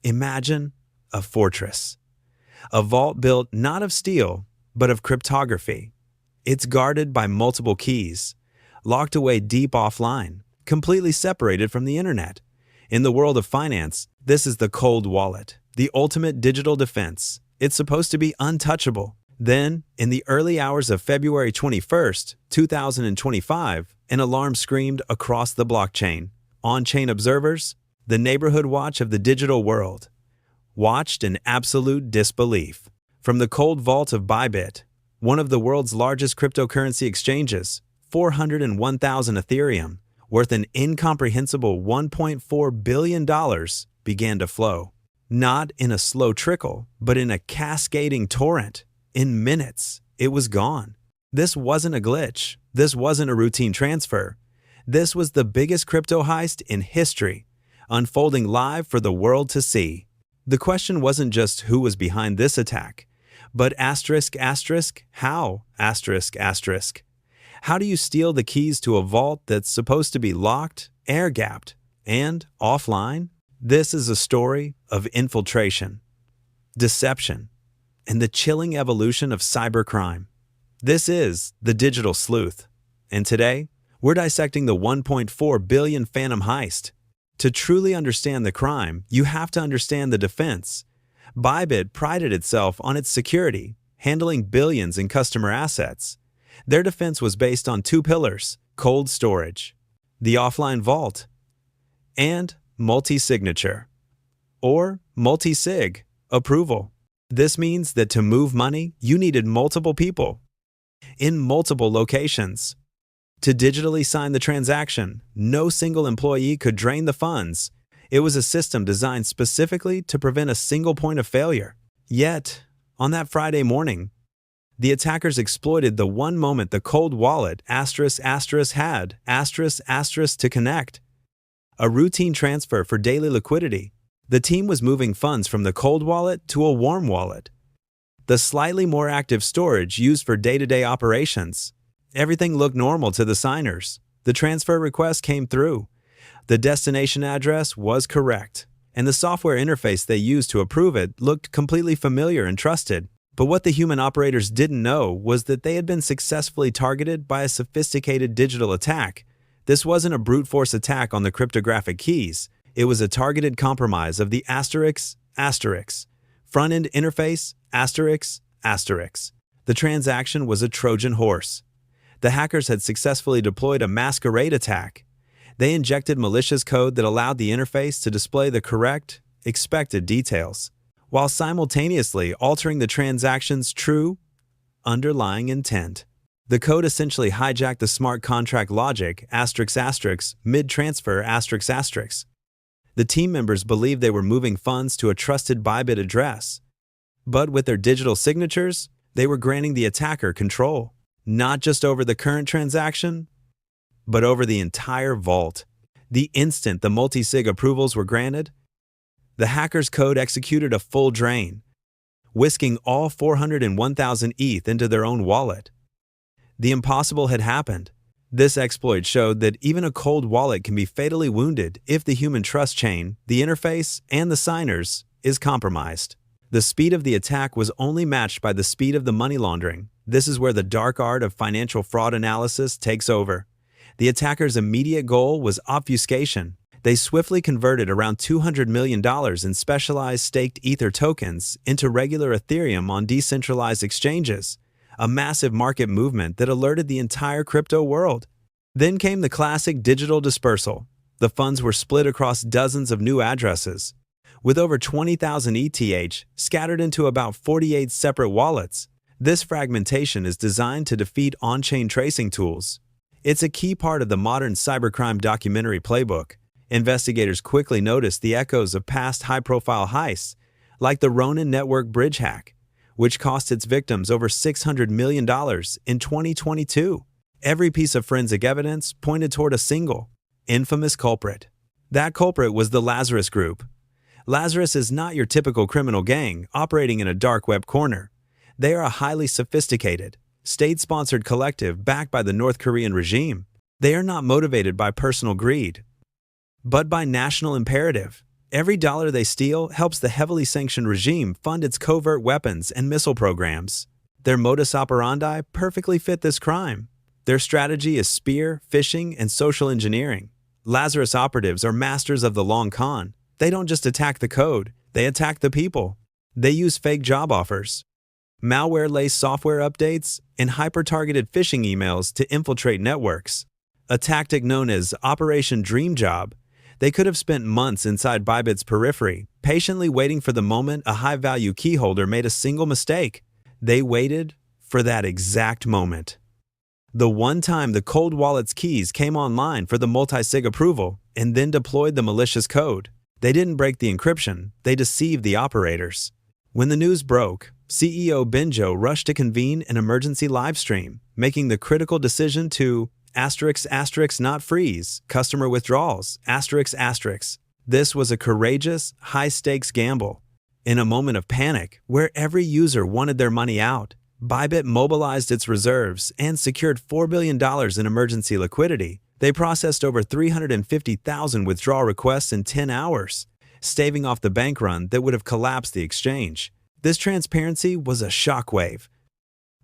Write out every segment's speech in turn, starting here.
Imagine a fortress. A vault built not of steel, but of cryptography. It's guarded by multiple keys, locked away deep offline, completely separated from the internet. In the world of finance, this is the cold wallet, the ultimate digital defense. It's supposed to be untouchable. Then, in the early hours of February 21st, 2025, an alarm screamed across the blockchain. On-chain observers, the neighborhood watch of the digital world, watched in absolute disbelief. From the cold vault of Bybit, one of the world's largest cryptocurrency exchanges, 401,000 Ethereum, worth an incomprehensible $1.4 billion, began to flow. Not in a slow trickle, but in a cascading torrent. In minutes, it was gone. This wasn't a glitch. This wasn't a routine transfer. This was the biggest crypto heist in history, unfolding live for the world to see. The question wasn't just who was behind this attack, but how? How do you steal the keys to a vault that's supposed to be locked, air-gapped, and offline? This is a story of infiltration, deception, and the chilling evolution of cybercrime. This is the Digital Sleuth, and today, we're dissecting the 1.4 billion Phantom heist. To truly understand the crime, you have to understand the defense. Bybit prided itself on its security, handling billions in customer assets. Their defense was based on two pillars: cold storage, the offline vault, and multi-signature, or multi-sig, approval. This means that to move money, you needed multiple people in multiple locations. To digitally sign the transaction, no single employee could drain the funds. It was a system designed specifically to prevent a single point of failure. Yet, on that Friday morning, the attackers exploited the one moment the cold wallet had to connect. A routine transfer for daily liquidity. The team was moving funds from the cold wallet to a warm wallet, the slightly more active storage used for day-to-day operations. Everything looked normal to the signers. The transfer request came through. The destination address was correct, and the software interface they used to approve it looked completely familiar and trusted. But what the human operators didn't know was that they had been successfully targeted by a sophisticated digital attack. This wasn't a brute force attack on the cryptographic keys. It was a targeted compromise of the front-end interface, The transaction was a Trojan horse. The hackers had successfully deployed a Masquerade Attack. They injected malicious code that allowed the interface to display the correct, expected details, while simultaneously altering the transaction's true, underlying intent. The code essentially hijacked the smart contract logic mid-transfer The team members believed they were moving funds to a trusted Bybit address, but with their digital signatures, they were granting the attacker control, not just over the current transaction, but over the entire vault. The instant the multi-sig approvals were granted, the hacker's code executed a full drain, whisking all 401,000 ETH into their own wallet. The impossible had happened. This exploit showed that even a cold wallet can be fatally wounded if the human trust chain, the interface, and the signers is compromised. The speed of the attack was only matched by the speed of the money laundering. This is where the dark art of financial fraud analysis takes over. The attackers' immediate goal was obfuscation. They swiftly converted around $200 million in specialized staked Ether tokens into regular Ethereum on decentralized exchanges, a massive market movement that alerted the entire crypto world. Then came the classic digital dispersal. The funds were split across dozens of new addresses, with over 20,000 ETH scattered into about 48 separate wallets. This fragmentation is designed to defeat on-chain tracing tools. It's a key part of the modern cybercrime documentary playbook. Investigators quickly noticed the echoes of past high-profile heists, like the Ronin network bridge hack, which cost its victims over $600 million in 2022. Every piece of forensic evidence pointed toward a single, infamous culprit. That culprit was the Lazarus Group. Lazarus is not your typical criminal gang operating in a dark web corner. They are a highly sophisticated, state-sponsored collective backed by the North Korean regime. They are not motivated by personal greed, but by national imperative. Every dollar they steal helps the heavily sanctioned regime fund its covert weapons and missile programs. Their modus operandi perfectly fit this crime. Their strategy is spear, phishing, and social engineering. Lazarus operatives are masters of the long con. They don't just attack the code, they attack the people. They use fake job offers, malware-laced software updates, and hyper-targeted phishing emails to infiltrate networks. A tactic known as Operation Dream Job. They could have spent months inside Bybit's periphery, patiently waiting for the moment a high-value keyholder made a single mistake. They waited for that exact moment. The one time the cold wallet's keys came online for the multi-sig approval and then deployed the malicious code. They didn't break the encryption, they deceived the operators. When the news broke, CEO Benjo rushed to convene an emergency live stream, making the critical decision to not freeze customer withdrawals, This was a courageous, high-stakes gamble. In a moment of panic, where every user wanted their money out, Bybit mobilized its reserves and secured $4 billion in emergency liquidity. They processed over 350,000 withdrawal requests in 10 hours, staving off the bank run that would have collapsed the exchange. This transparency was a shockwave,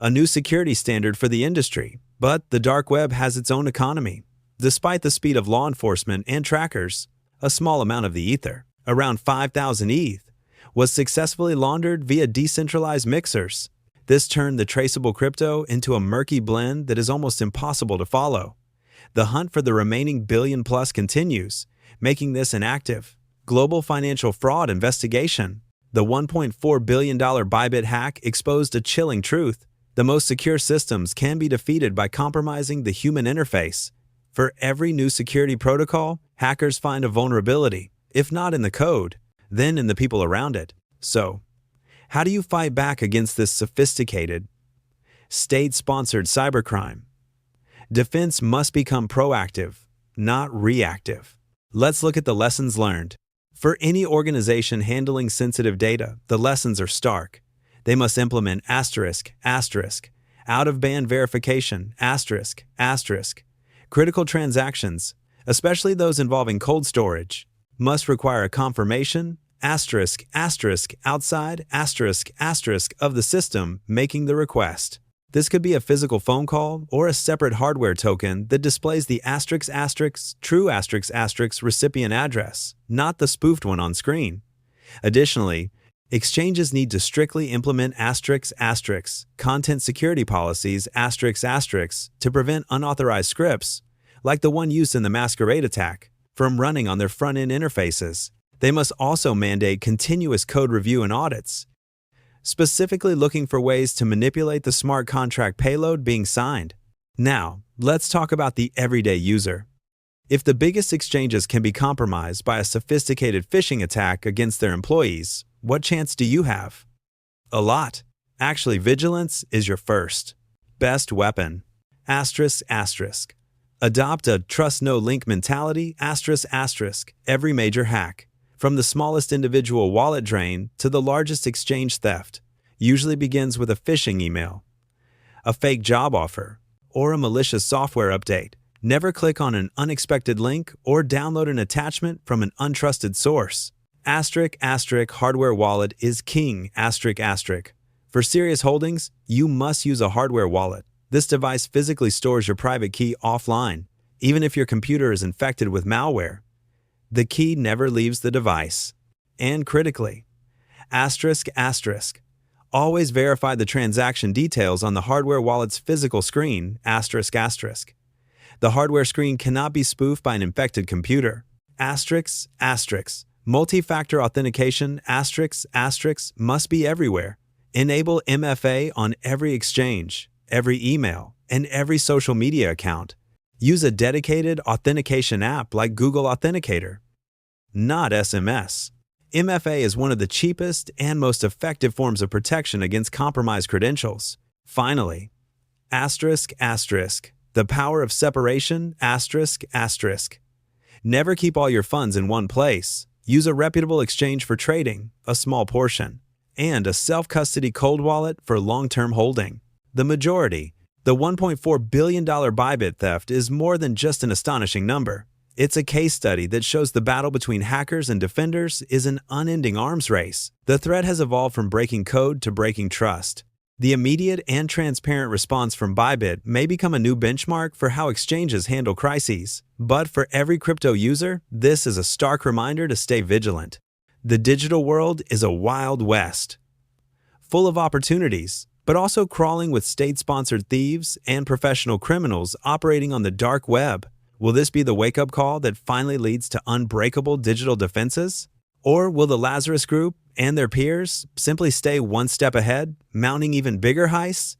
a new security standard for the industry. But the dark web has its own economy. Despite the speed of law enforcement and trackers, a small amount of the ether, around 5,000 ETH, was successfully laundered via decentralized mixers. This turned the traceable crypto into a murky blend that is almost impossible to follow. The hunt for the remaining billion-plus continues, making this an active, global financial fraud investigation. The $1.4 billion Bybit hack exposed a chilling truth. The most secure systems can be defeated by compromising the human interface. For every new security protocol, hackers find a vulnerability, if not in the code, then in the people around it. So, how do you fight back against this sophisticated, state-sponsored cybercrime? Defense must become proactive, not reactive. Let's look at the lessons learned. For any organization handling sensitive data, the lessons are stark. They must implement out-of-band verification, critical transactions, especially those involving cold storage, must require a confirmation, outside, of the system making the request. This could be a physical phone call or a separate hardware token that displays the true recipient address, not the spoofed one on screen. Additionally, exchanges need to strictly implement content security policies to prevent unauthorized scripts, like the one used in the Masquerade Attack, from running on their front-end interfaces. They must also mandate continuous code review and audits, specifically looking for ways to manipulate the smart contract payload being signed. Now, let's talk about the everyday user. If the biggest exchanges can be compromised by a sophisticated phishing attack against their employees, what chance do you have? A lot. Actually, vigilance is your first, best weapon. Adopt a trust-no-link mentality, every major hack, from the smallest individual wallet drain to the largest exchange theft, usually begins with a phishing email, a fake job offer, or a malicious software update. Never click on an unexpected link or download an attachment from an untrusted source. Hardware wallet is king, For serious holdings, you must use a hardware wallet. This device physically stores your private key offline, even if your computer is infected with malware. The key never leaves the device. And critically, always verify the transaction details on the hardware wallet's physical screen, The hardware screen cannot be spoofed by an infected computer. Multi-factor authentication, must be everywhere. Enable MFA on every exchange, every email, and every social media account. Use a dedicated authentication app like Google Authenticator, not SMS. MFA is one of the cheapest and most effective forms of protection against compromised credentials. Finally, the power of separation, Never keep all your funds in one place. Use a reputable exchange for trading, a small portion, and a self-custody cold wallet for long-term holding. The majority, the $1.4 billion Bybit theft, is more than just an astonishing number. It's a case study that shows the battle between hackers and defenders is an unending arms race. The threat has evolved from breaking code to breaking trust. The immediate and transparent response from Bybit may become a new benchmark for how exchanges handle crises. But for every crypto user, this is a stark reminder to stay vigilant. The digital world is a wild west, full of opportunities, but also crawling with state-sponsored thieves and professional criminals operating on the dark web. Will this be the wake-up call that finally leads to unbreakable digital defenses? Or will the Lazarus Group and their peers simply stay one step ahead, mounting even bigger heists?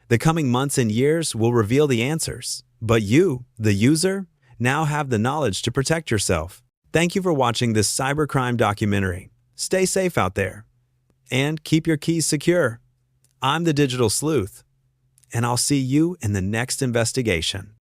The coming months and years will reveal the answers. But you, the user, now have the knowledge to protect yourself. Thank you for watching this cybercrime documentary. Stay safe out there and keep your keys secure. I'm the Digital Sleuth, and I'll see you in the next investigation.